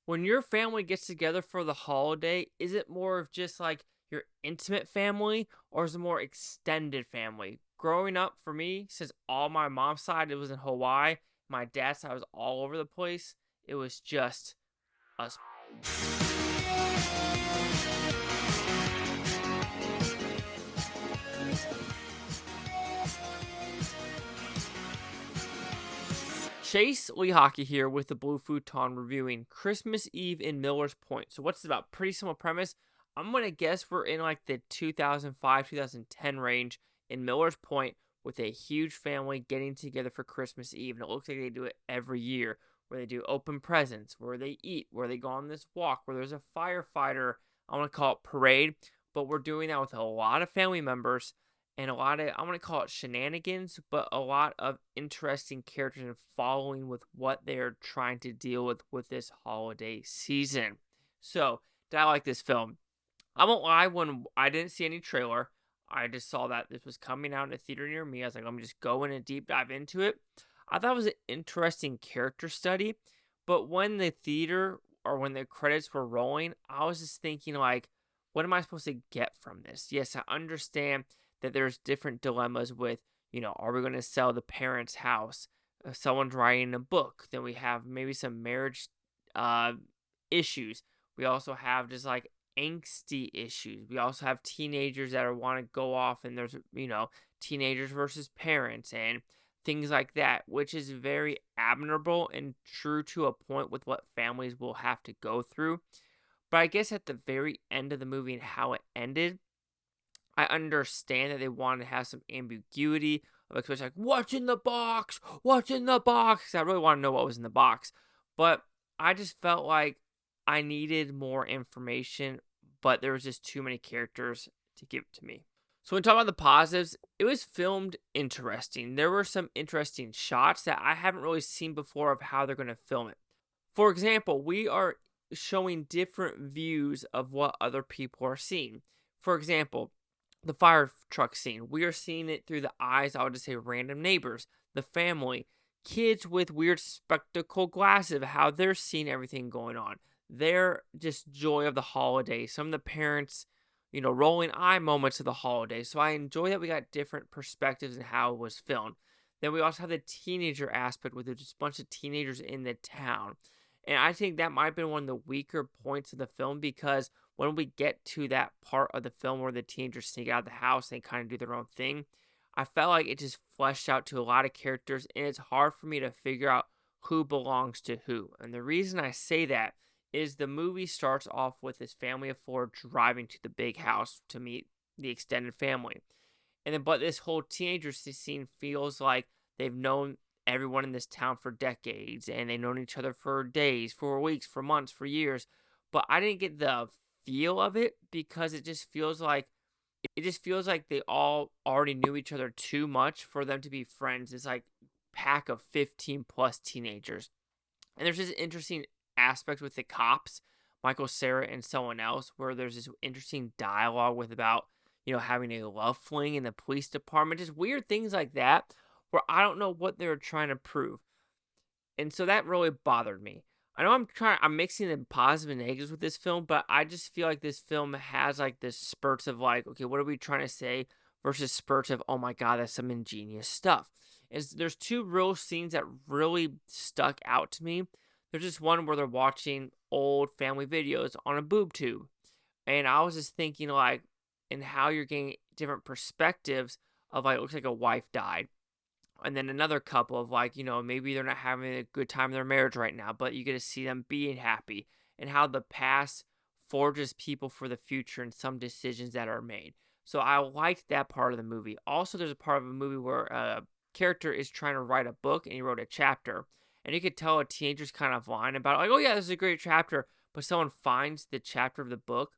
When your family gets together for the holiday, is it more of just like your intimate family or is it more extended family? Growing up for me, since all my mom's side it was in Hawaii, my dad's side was all over the place. It was just us. Chase Lee Hockey here with the Blue Futon reviewing Christmas Eve in Miller's Point. So what's it about? Pretty simple premise. I'm gonna guess we're in like the 2005, 2010 range in Miller's Point with a huge family getting together for Christmas Eve. And it looks like they do it every year, where they do open presents, where they eat, where they go on this walk, where there's a firefighter, I want to call it parade, but we're doing that with a lot of family members and a lot of, I want to call it shenanigans, but a lot of interesting characters and following with what they're trying to deal with this holiday season. So, did I like this film? I won't lie, when I didn't see any trailer, I just saw that this was coming out in a theater near me. I was like, I'm just going a deep dive into it. I thought it was an interesting character study, but when the theater or when the credits were rolling, I was just thinking like, what am I supposed to get from this? Yes, I understand that there's different dilemmas with, are we going to sell the parents' house? Someone's writing a book. Then we have maybe some marriage uh, issues. We also have just like angsty issues. We also have teenagers that want to go off, and there's, teenagers versus parents and things like that, which is very admirable and true to a point with what families will have to go through. But I guess at the very end of the movie and how it ended, I understand that they wanted to have some ambiguity of especially like, what's in the box? What's in the box? 'Cause I really want to know what was in the box. But I just felt like I needed more information, but there was just too many characters to give to me. So when talking about the positives, it was filmed interesting. There were some interesting shots that I haven't really seen before of how they're going to film it. For example, we are showing different views of what other people are seeing. For example, the fire truck scene. We are seeing it through the eyes, I would just say, random neighbors, the family, kids with weird spectacle glasses, how they're seeing everything going on. Their just joy of the holiday. Some of the parents, rolling eye moments of the holiday. So I enjoy that we got different perspectives in how it was filmed. Then we also have the teenager aspect with just a bunch of teenagers in the town. And I think that might have been one of the weaker points of the film because when we get to that part of the film where the teenagers sneak out of the house and kind of do their own thing, I felt like it just fleshed out to a lot of characters, and it's hard for me to figure out who belongs to who. And the reason I say that is the movie starts off with this family of four driving to the big house to meet the extended family. And then, but this whole teenager scene feels like they've known everyone in this town for decades, and they've known each other for days, for weeks, for months, for years. But I didn't get the feel of it because it just feels like they all already knew each other too much for them to be friends. It's like pack of 15 plus teenagers. And there's this interesting aspect with the cops, Michael, Cera, and someone else, where there's this interesting dialogue with about, having a love fling in the police department, just weird things like that, where I don't know what they're trying to prove. And so that really bothered me. I know I'm mixing the positive and negatives with this film, but I just feel like this film has like this spurts of like, okay, what are we trying to say versus spurts of, oh my God, that's some ingenious stuff. There's two real scenes that really stuck out to me. There's just one where they're watching old family videos on a boob tube. And I was just thinking like, and how you're getting different perspectives of like, it looks like a wife died. And then another couple of like, maybe they're not having a good time in their marriage right now, but you get to see them being happy and how the past forges people for the future and some decisions that are made. So I liked that part of the movie. Also, there's a part of a movie where a character is trying to write a book and he wrote a chapter. And you could tell a teenager's kind of lying about it, like, oh yeah, this is a great chapter. But someone finds the chapter of the book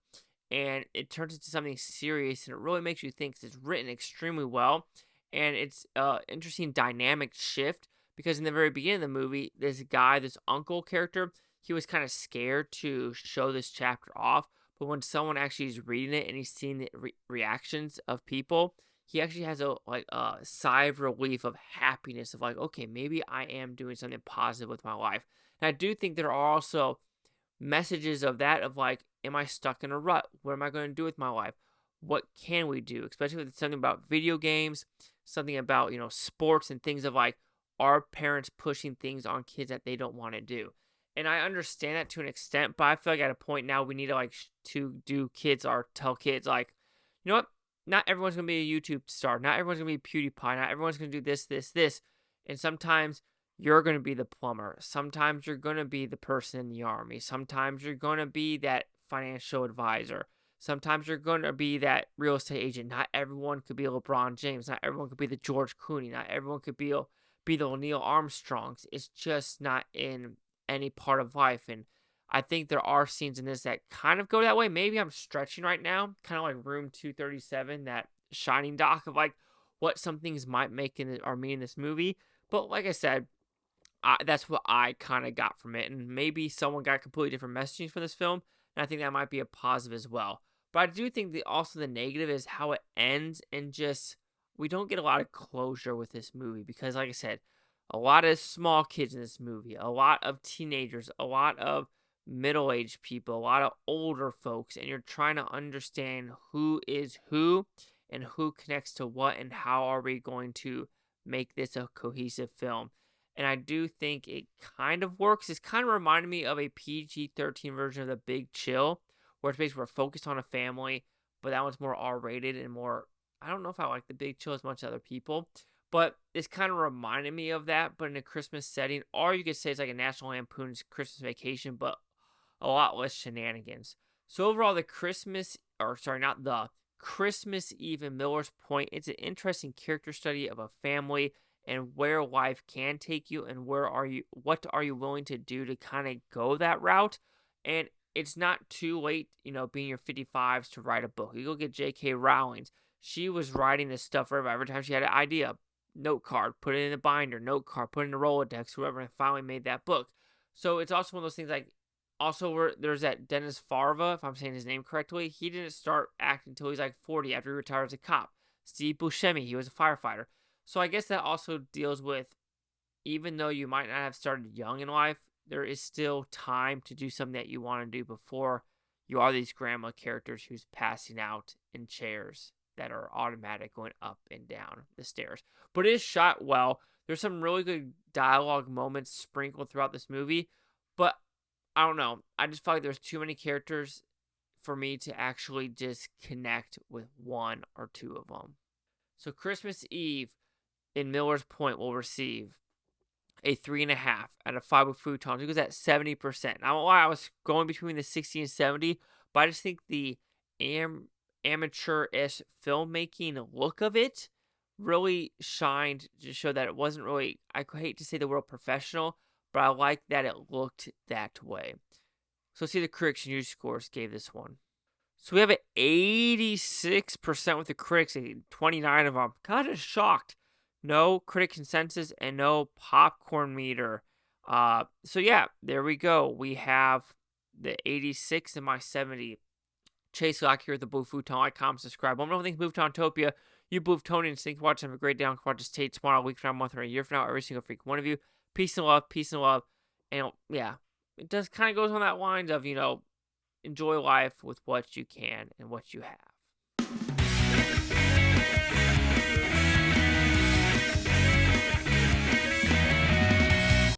and it turns into something serious and it really makes you think 'cause it's written extremely well. And it's an interesting dynamic shift because in the very beginning of the movie, this guy, this uncle character, he was kind of scared to show this chapter off. But when someone actually is reading it and he's seeing the reactions of people, he actually has a sigh of relief of happiness of like, okay, maybe I am doing something positive with my life. And I do think there are also messages of that, of like, am I stuck in a rut? What am I going to do with my life? What can we do? Especially with something about video games, something about, sports and things of like, are parents pushing things on kids that they don't want to do? And I understand that to an extent, but I feel like at a point now we need to like to do kids or tell kids like, you know what? Not everyone's gonna be a YouTube star. Not everyone's gonna be PewDiePie. Not everyone's gonna do this, this, this. And sometimes you're gonna be the plumber. Sometimes you're gonna be the person in the army. Sometimes you're gonna be that financial advisor. Sometimes you're gonna be that real estate agent. Not everyone could be LeBron James. Not everyone could be the George Clooney. Not everyone could be the Neil Armstrongs. It's just not in any part of life. And I think there are scenes in this that kind of go that way. Maybe I'm stretching right now, kind of like Room 237, that shining doc of like what some things might make in or mean in this movie. But like I said, that's what I kind of got from it. And maybe someone got completely different messaging from this film, and I think that might be a positive as well. But I do think also the negative is how it ends, and just we don't get a lot of closure with this movie because, like I said, a lot of small kids in this movie, a lot of teenagers, a lot of middle-aged people, a lot of older folks, and you're trying to understand who is who and who connects to what and how are we going to make this a cohesive film. And I do think it kind of works. It's kind of reminded me of a PG-13 version of The Big Chill, where it's basically we're focused on a family, but that one's more R-rated and more, I don't know if I like The Big Chill as much as other people, but it's kind of reminded me of that, but in a Christmas setting. Or you could say it's like a National Lampoon's Christmas Vacation, but a lot less shenanigans. So overall, the Christmas Eve in Miller's Point, it's an interesting character study of a family and where life can take you and what are you willing to do to kind of go that route. And it's not too late, being your 55s to write a book. You go get J.K. Rowling's. She was writing this stuff forever. Every time she had an idea, note card, put it in a binder, note card, put it in a Rolodex, whoever finally made that book. So it's also one of those things like, also there's that Dennis Farva, if I'm saying his name correctly. He didn't start acting until he's like 40 after he retired as a cop. Steve Buscemi, he was a firefighter. So I guess that also deals with, even though you might not have started young in life, there is still time to do something that you want to do before you are these grandma characters who's passing out in chairs that are automatic going up and down the stairs. But it is shot well. There's some really good dialogue moments sprinkled throughout this movie, but I don't know. I just felt like there's too many characters for me to actually just connect with one or two of them. So Christmas Eve in Miller's Point will receive a 3.5 out of 5 with Futon. It goes at 70%. I don't know why I was going between the 60 and 70, but I just think the amateur-ish filmmaking look of it really shined to show that it wasn't really, I hate to say the word professional, but I like that it looked that way. So let's see the critics and user scores gave this one. So we have an 86% with the critics, 29 of them. Kind of shocked. No critic consensus and no popcorn meter. So yeah, there we go. We have the 86 and my 70. Chase Lock here with the Blue Futon. Like, comment, subscribe. Let me know what you think of Bluetonian. You Blue Futonians, think watch. Have a great day. I'll watch this tape tomorrow, a week from now, a month, or a year from now. Every single freaking one of you. Peace and love. Peace and love. And yeah, it does kind of goes on that lines of, enjoy life with what you can and what you have.